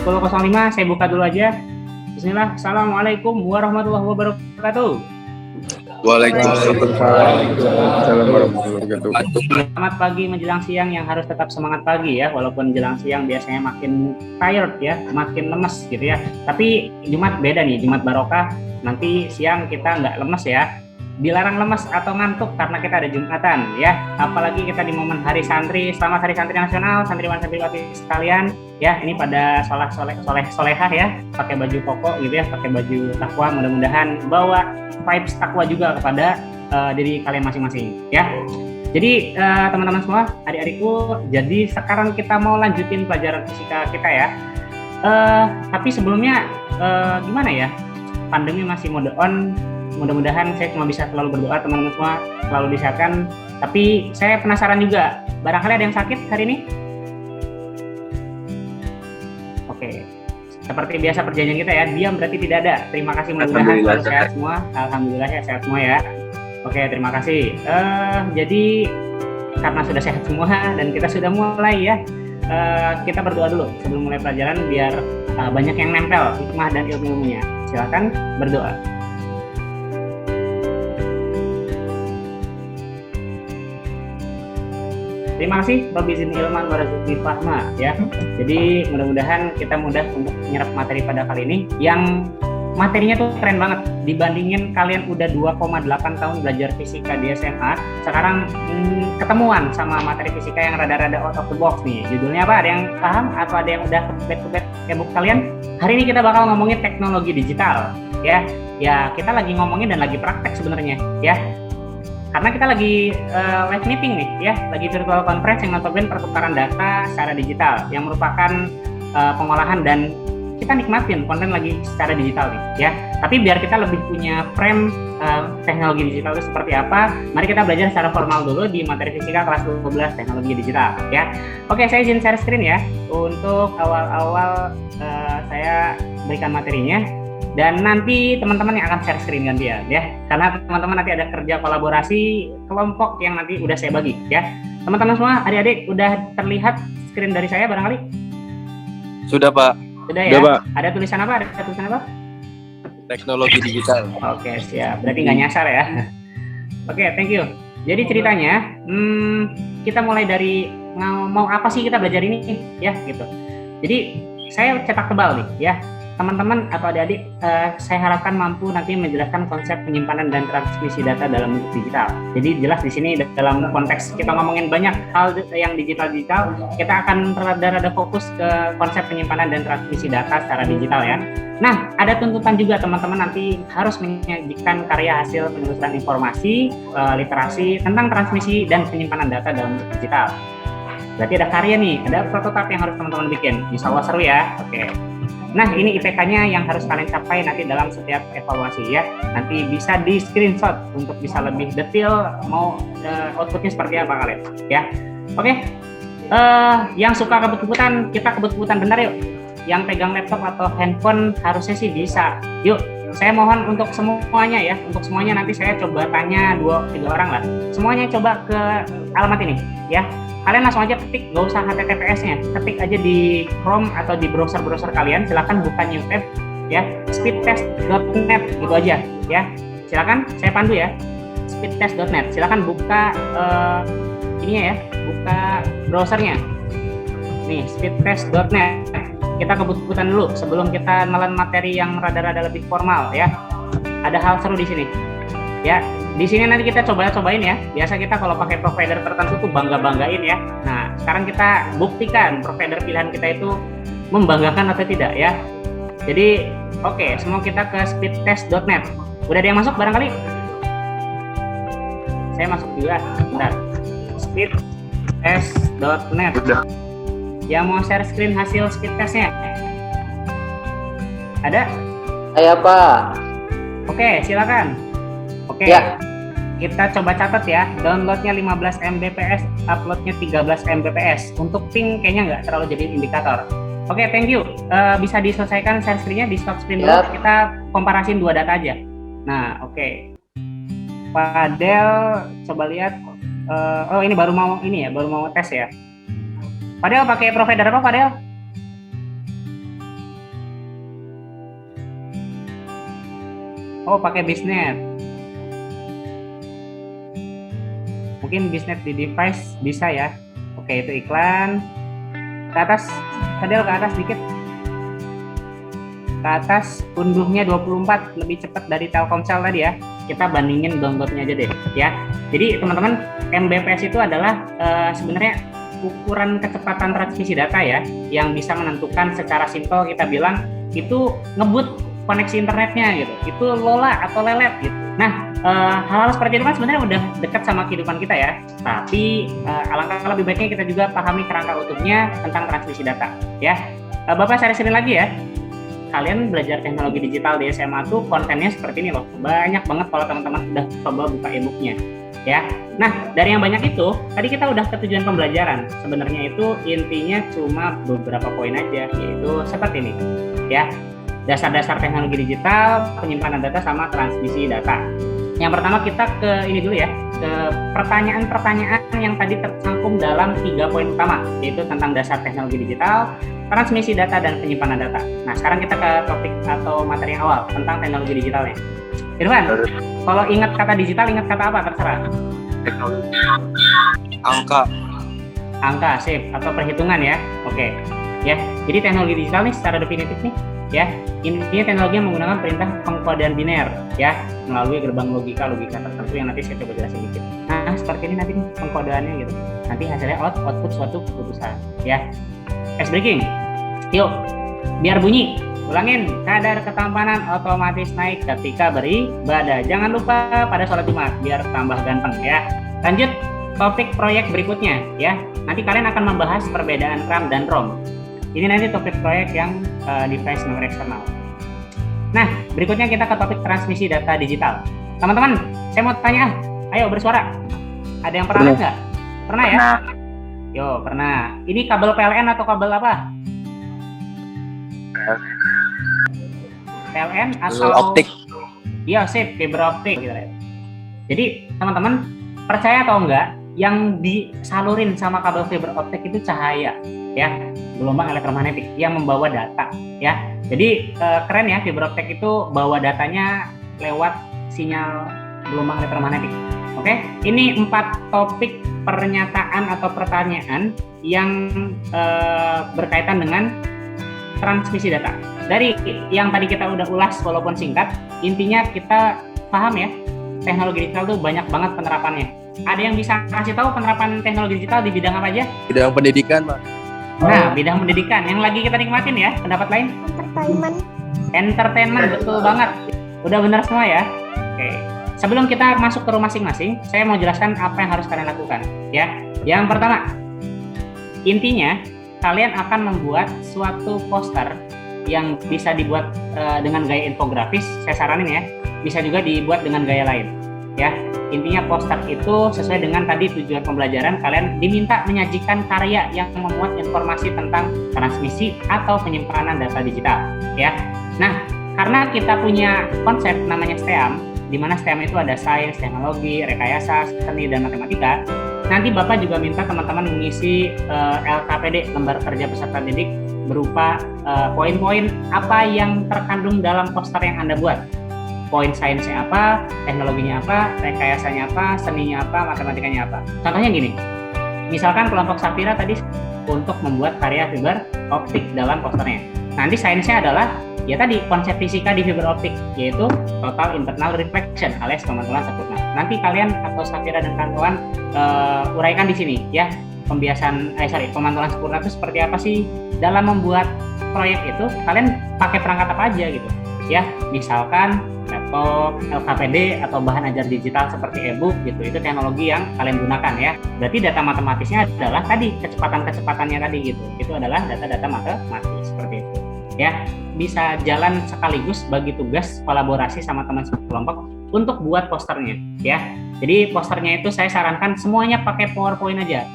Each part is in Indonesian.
10.05, saya buka dulu aja. Bismillah. Assalamualaikum warahmatullahi wabarakatuh. Waalaikumsalam warahmatullahi wabarakatuh. Selamat pagi menjelang siang yang harus tetap semangat pagi ya, walaupun menjelang siang biasanya makin tired ya, makin lemes gitu ya. Tapi Jumat beda nih, Jumat barokah. Nanti siang kita nggak lemes ya. Dilarang lemes atau ngantuk karena kita ada Jumatan ya. Apalagi kita di momen Hari Santri. Selamat Hari Santri Nasional, santriwan santriwati sekalian ya. Ini pada solehah ya, pakai baju koko gitu ya, pakai baju takwa. Mudah-mudahan bawa vibes takwa juga kepada diri kalian masing-masing ya. Jadi teman-teman semua, adik-adikku, jadi sekarang kita mau lanjutin pelajaran fisika kita ya. Tapi sebelumnya gimana ya? Pandemi masih mode on. Mudah-mudahan saya cuma bisa selalu berdoa teman-teman semua selalu disehatkan. Tapi saya penasaran juga, barangkali ada yang sakit hari ini? Oke, seperti biasa perjanjian kita ya, diam berarti tidak ada. Terima kasih, mudah-mudahan selalu sehat semua. Alhamdulillah ya, sehat semua ya. Oke, terima kasih. Jadi karena sudah sehat semua dan kita sudah mulai ya, kita berdoa dulu sebelum mulai pelajaran biar banyak yang nempel hikmah dan ilmu-ilmunya. Silakan berdoa. Terima kasih Rabbi Zidni Ilman Warzuqni Fahma ya. Jadi mudah-mudahan kita mudah untuk menyerap materi pada kali ini yang materinya tuh keren banget. Dibandingin kalian udah 2,8 tahun belajar fisika di SMA, sekarang ketemuan sama materi fisika yang rada-rada out of the box nih. Judulnya apa? Ada yang paham atau ada yang udah kebet-kebet kayak buku kalian? Hari ini kita bakal ngomongin teknologi digital ya. Ya, kita lagi ngomongin dan lagi praktek sebenarnya ya. Karena kita lagi live meeting nih ya, lagi virtual conference yang notabene pertukaran data secara digital yang merupakan pengolahan dan kita nikmatin konten lagi secara digital nih ya. Tapi biar kita lebih punya frame teknologi digital itu seperti apa, mari kita belajar secara formal dulu di materi fisika kelas 12 teknologi digital ya. Oke, saya izin share screen ya untuk awal-awal saya berikan materinya. Dan nanti teman-teman yang akan share screen gantian ya, karena teman-teman nanti ada kerja kolaborasi kelompok yang nanti udah saya bagi ya. Teman-teman semua, adik-adik udah terlihat screen dari saya barangkali? Sudah Pak. Sudah ya? Pak. Ada tulisan apa? Ada tulisan apa? Teknologi digital. Oke, siap. Berarti nggak nyasar ya. Oke, thank you. Jadi ceritanya, kita mulai dari mau apa sih kita belajar ini ya gitu. Jadi saya cetak tebal nih ya. Teman-teman atau adik-adik, saya harapkan mampu nanti menjelaskan konsep penyimpanan dan transmisi data dalam bentuk digital. Jadi jelas di sini dalam konteks kita ngomongin banyak hal yang digital, kita akan rada-rada fokus ke konsep penyimpanan dan transmisi data secara digital ya. Nah, ada tuntutan juga teman-teman nanti harus menyajikan karya hasil penelusuran informasi, literasi tentang transmisi dan penyimpanan data dalam bentuk digital. Berarti ada karya nih, ada prototipe yang harus teman-teman bikin. Insya Allah seru ya. Oke. Nah, ini IPK-nya yang harus kalian capai nanti dalam setiap evaluasi ya. Nanti bisa di screenshot untuk bisa lebih detail mau outputnya seperti apa kalian ya. Oke. Yang suka kebut-kebutan, kita kebut-kebutan bentar yuk. Yang pegang laptop atau handphone harusnya sih bisa. Yuk, saya mohon untuk semuanya ya. Untuk semuanya nanti saya coba tanya 2-3 orang lah. Semuanya coba ke alamat ini ya. Kalian langsung aja ketik, nggak usah HTTPS-nya, ketik aja di Chrome atau di browser-browser kalian. Silakan buka new tab ya, speedtest.net gitu aja ya. Silakan, saya pandu ya, speedtest.net. Silakan buka ininya ya, buka browsernya. Nih, speedtest.net. Kita kebut-kebutan dulu sebelum kita nelan materi yang rada-rada lebih formal ya. Ada hal seru di sini ya. Di sini nanti kita cobain ya. Biasa kita kalau pakai provider tertentu tuh bangga-banggain ya. Nah, sekarang kita buktikan provider pilihan kita itu membanggakan atau tidak ya. Jadi, oke, semua kita ke speedtest.net. Udah ada yang masuk barangkali? Saya masuk juga. Bentar. Speedtest.net. Yang mau share screen hasil speed testnya? Ada? Saya Pak. Oke, silakan. Oke, ya. Kita coba catat ya, downloadnya 15 Mbps, uploadnya 13 Mbps. Untuk ping kayaknya nggak terlalu jadi indikator. Oke, thank you. Bisa diselesaikan share screen-nya, di stop screen dulu. Kita komparasin 2 data aja. Nah, oke. Padel, coba lihat. Oh, ini baru mau tes ya. Padel pakai provider apa, Padel? Oh, pakai Bisnet. Mungkin Bisnet di device bisa ya. Oke, itu iklan. Ke atas, Fadel ke atas dikit. Ke atas, unduhnya 24, lebih cepat dari Telkomsel tadi ya. Kita bandingin downloadnya aja deh ya. Jadi teman-teman, Mbps itu adalah sebenarnya ukuran kecepatan transmisi data ya, yang bisa menentukan secara simpel kita bilang itu ngebut koneksi internetnya gitu, itu lola atau lelet gitu. Nah, hal-hal seperti itu kan sebenarnya udah dekat sama kehidupan kita ya, tapi alangkah lebih baiknya kita juga pahami kerangka utuhnya tentang transmisi data ya. Bapak seri-seri lagi ya, kalian belajar teknologi digital di SMA tuh kontennya seperti ini loh, banyak banget kalau teman-teman udah coba buka e-booknya ya. Nah, dari yang banyak itu, tadi kita udah ke tujuan pembelajaran. Sebenarnya itu intinya cuma beberapa poin aja, yaitu seperti ini ya. Dasar-dasar teknologi digital, penyimpanan data sama transmisi data. Yang pertama kita ke ini dulu ya, ke pertanyaan-pertanyaan yang tadi tercantum dalam 3 poin utama, yaitu tentang dasar teknologi digital, transmisi data, dan penyimpanan data. Nah, sekarang kita ke topik atau materi yang awal tentang teknologi digitalnya. Irfan, kalau ingat kata digital, ingat kata apa? Terserah. Teknologi. Angka, sip, atau perhitungan ya. Oke. Ya, jadi teknologi digital nih secara definitif nih, ya. Intinya teknologi yang menggunakan perintah pengkodean biner, ya, melalui gerbang logika tertentu yang nanti saya coba jelasin dikit. Nah, seperti ini nanti pengkodeannya gitu. Nanti hasilnya output suatu keputusan, ya. Case breaking. Yuk, biar bunyi. Ulangin, kadar ketampanan otomatis naik ketika beribadah. Jangan lupa pada sholat Jumat biar tambah ganteng ya. Lanjut topik proyek berikutnya ya. Nanti kalian akan membahas perbedaan RAM dan ROM. Ini nanti topik proyek yang device memori eksternal. Nah, berikutnya kita ke topik transmisi data digital. Teman-teman, saya mau tanya, ayo bersuara. Ada yang pernah lihat nggak? Pernah ya? Yo, pernah. Ini kabel PLN atau kabel apa? PLN atau optik. Iya, sip, fiber optik gitu. Jadi teman-teman percaya atau enggak, yang disalurin sama kabel fiber optik itu cahaya ya, gelombang elektromagnetik yang membawa data ya. Jadi keren ya, fiber optik itu bawa datanya lewat sinyal gelombang elektromagnetik. Oke, ini 4 topik pernyataan atau pertanyaan yang berkaitan dengan transmisi data. Dari yang tadi kita udah ulas walaupun singkat, intinya kita paham ya, teknologi digital tuh banyak banget penerapannya. Ada yang bisa kasih tahu penerapan teknologi digital di bidang apa aja? Bidang pendidikan, Pak. Nah, bidang pendidikan yang lagi kita nikmatin ya, pendapat lain? Entertainment, betul banget. Udah benar semua ya? Oke. Sebelum kita masuk ke rumah masing-masing, saya mau jelaskan apa yang harus kalian lakukan ya. Yang pertama, intinya kalian akan membuat suatu poster yang bisa dibuat dengan gaya infografis. Saya saranin ya, bisa juga dibuat dengan gaya lain ya. Intinya poster itu sesuai dengan tadi tujuan pembelajaran, kalian diminta menyajikan karya yang memuat informasi tentang transmisi atau penyimpanan data digital ya. Nah, karena kita punya konsep namanya STEAM, di mana STEAM itu ada sains, teknologi, rekayasa, seni, dan matematika. Nanti Bapak juga minta teman-teman mengisi LKPD, lembar kerja peserta didik, berupa poin-poin apa yang terkandung dalam poster yang Anda buat. Poin sainsnya apa, teknologinya apa, rekayasanya apa, seninya apa, matematikanya apa. Contohnya gini, misalkan kelompok Safira tadi untuk membuat karya fiber optik dalam posternya. Nanti sainsnya adalah ya tadi konsep fisika di fiber optik, yaitu total internal reflection alias pemantulan sempurna. Nanti kalian atau Safira dan kawan-kawan uraikan di sini ya, pemantulan sempurna itu seperti apa sih dalam membuat proyek itu. Kalian pakai perangkat apa aja gitu ya, misalkan laptop, LKPD, atau bahan ajar digital seperti e-book gitu. Itu teknologi yang kalian gunakan ya. Berarti data matematisnya adalah tadi kecepatannya tadi gitu. Itu adalah data-data matematis seperti itu ya. Bisa jalan sekaligus bagi tugas kolaborasi sama teman sekelompok untuk buat posternya ya. Jadi posternya itu saya sarankan semuanya pakai PowerPoint aja.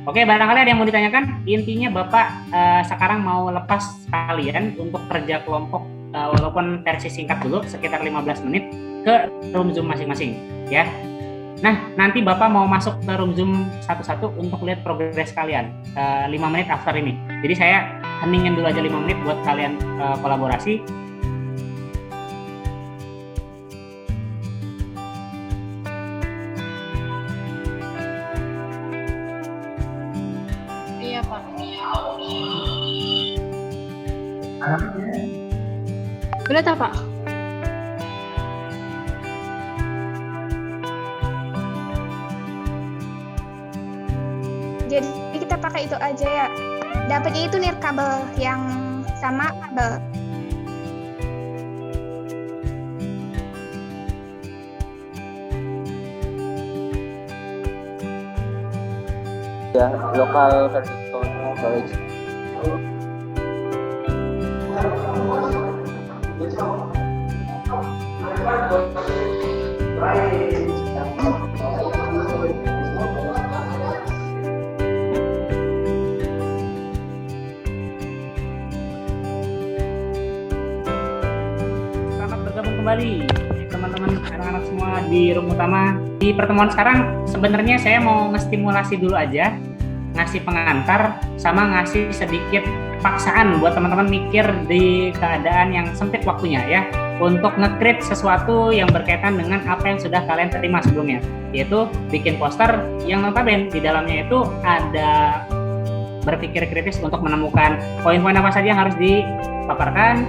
Oke, barangkali ada yang mau ditanyakan. Intinya Bapak sekarang mau lepas kalian untuk kerja kelompok, walaupun versi singkat dulu sekitar 15 menit ke room Zoom masing-masing ya. Nah, nanti Bapak mau masuk ke room Zoom satu-satu untuk lihat progres kalian 5 menit after ini. Jadi saya heningin dulu aja 5 menit buat kalian kolaborasi. Pak. Udah tak, Pak? Jadi kita pakai itu aja ya. Dapatnya itu nirkabel yang sama kabel. Ya, lokal versus storage. Selamat bergabung kembali teman-teman anak-anak semua di room utama. Di pertemuan sekarang sebenarnya saya mau ngestimulasi dulu aja, ngasih pengantar sama ngasih sedikit paksaan buat teman-teman mikir di keadaan yang sempit waktunya ya, untuk nge-create sesuatu yang berkaitan dengan apa yang sudah kalian terima sebelumnya, yaitu bikin poster yang notabene di dalamnya itu ada berpikir kritis untuk menemukan poin-poin apa saja yang harus dipaparkan,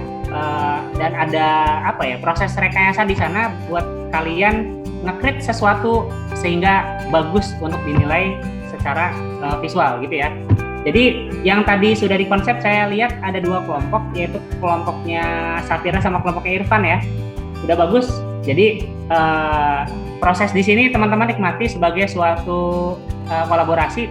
dan ada apa ya, proses rekayasa di sana buat kalian nge-create sesuatu sehingga bagus untuk dinilai secara visual gitu ya. Jadi yang tadi sudah dikonsep saya lihat ada dua kelompok, yaitu kelompoknya Safira sama kelompoknya Irfan ya. Udah bagus. Jadi proses di sini teman-teman nikmati sebagai suatu kolaborasi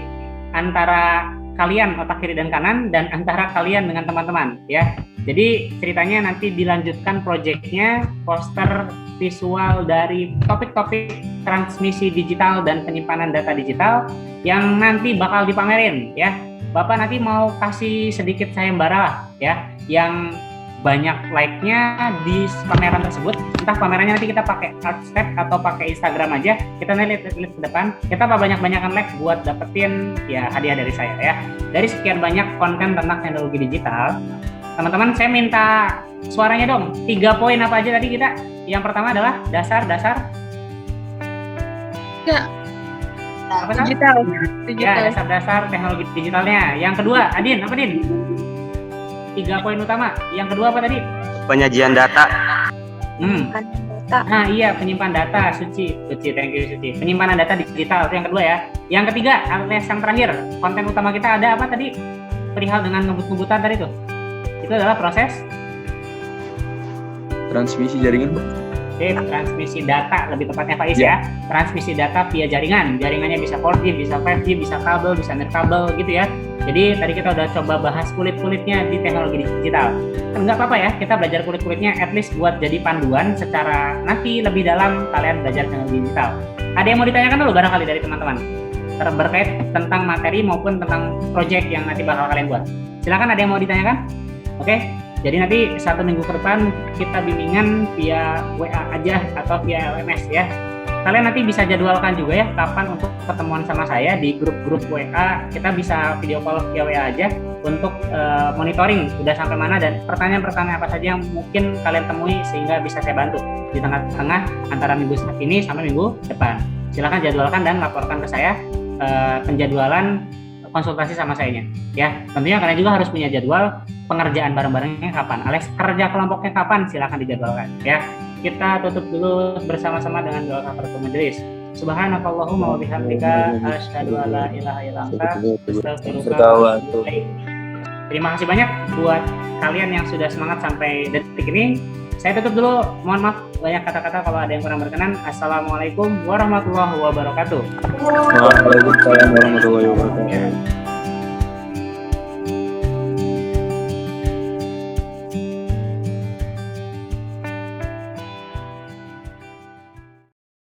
antara kalian otak kiri dan kanan dan antara kalian dengan teman-teman ya. Jadi ceritanya nanti dilanjutkan proyeknya poster visual dari topik-topik transmisi digital dan penyimpanan data digital yang nanti bakal dipamerin ya. Bapak nanti mau kasih sedikit sayembara ya, yang banyak like-nya di pameran tersebut. Entah pamerannya nanti kita pakai Artscape atau pakai Instagram aja. Kita lihat ke depan. Kita banyak-banyakan like buat dapetin ya hadiah dari saya ya. Dari sekian banyak konten tentang teknologi digital, teman-teman saya minta suaranya dong. 3 poin apa aja tadi kita? Yang pertama adalah dasar. Ya. Apa sih? Digital. Ya, dasar-dasar teknologi digitalnya. Yang kedua, Adin, apa Din? 3 poin utama. Yang kedua apa tadi? Penyajian data. Nah iya, penyimpan data. Suci, thank you Suci. Penyimpanan data digital itu yang kedua ya. Yang ketiga, alias yang terakhir, konten utama kita ada apa tadi? Perihal dengan ngebut-ngebutan tadi tuh. Itu adalah proses Transmisi jaringan, Pak. Oke, transmisi data lebih tepatnya Faiz ya. Transmisi data via jaringan. Jaringannya bisa 4G, bisa 5G, bisa kabel, bisa nirkabel gitu ya. Jadi tadi kita udah coba bahas kulit-kulitnya di teknologi digital. Enggak apa-apa ya, kita belajar kulit-kulitnya at least buat jadi panduan secara nanti lebih dalam kalian belajar teknologi digital. Ada yang mau ditanyakan dulu barangkali dari teman-teman terkait tentang materi maupun tentang project yang nanti bakal kalian buat. Silakan, ada yang mau ditanyakan? Oke. Jadi nanti 1 minggu ke depan kita bimbingan via WA aja atau via LMS ya. Kalian nanti bisa jadwalkan juga ya kapan untuk ketemuan sama saya di grup-grup WA. Kita bisa video call via WA aja untuk monitoring sudah sampai mana dan pertanyaan-pertanyaan apa saja yang mungkin kalian temui sehingga bisa saya bantu di tengah-tengah antara minggu ini sampai minggu depan. Silakan jadwalkan dan laporkan ke saya penjadwalan konsultasi sama sayanya ya. Tentunya kalian juga harus punya jadwal pengerjaan bareng-barengnya kapan, alias kerja kelompoknya kapan, silakan dijadwalkan ya. Kita tutup dulu bersama-sama dengan doa kafaratul majelis. Subhanakallahumma wa bihamdika asyhadu an la ilaha illa anta astaghfiruka wa atubu ilaik. Terima kasih banyak buat kalian yang sudah semangat sampai detik ini. Saya tutup dulu, mohon maaf banyak kata-kata kalau ada yang kurang berkenan. Assalamualaikum warahmatullahi wabarakatuh. Waalaikumsalam warahmatullahi wabarakatuh.